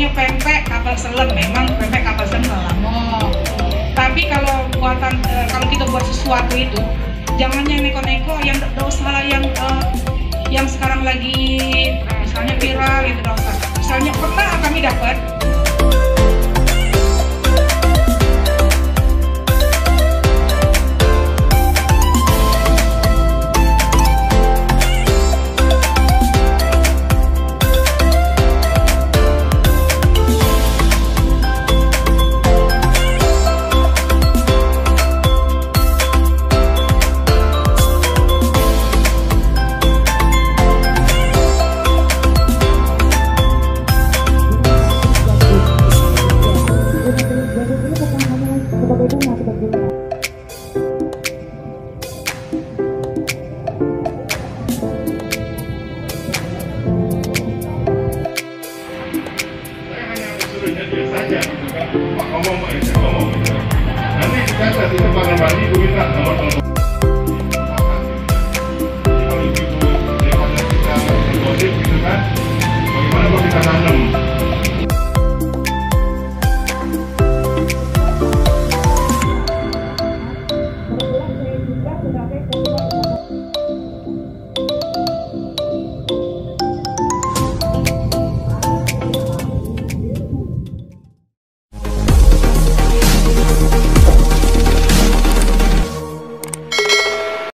contohnya pempek kapal selam, memang pempek kapal selam lama. Tapi kalau buatan kalau kita buat sesuatu itu jangan yang neko-neko, yang tidak usah yang sekarang lagi misalnya viral gitu, tidak usah. Misalnya pernah kami dapat dia saja gitu kan, Pak ngomong, Pak ngomong gitu. Nanti kita saat itu Pak Narbandi minta nomor telepon.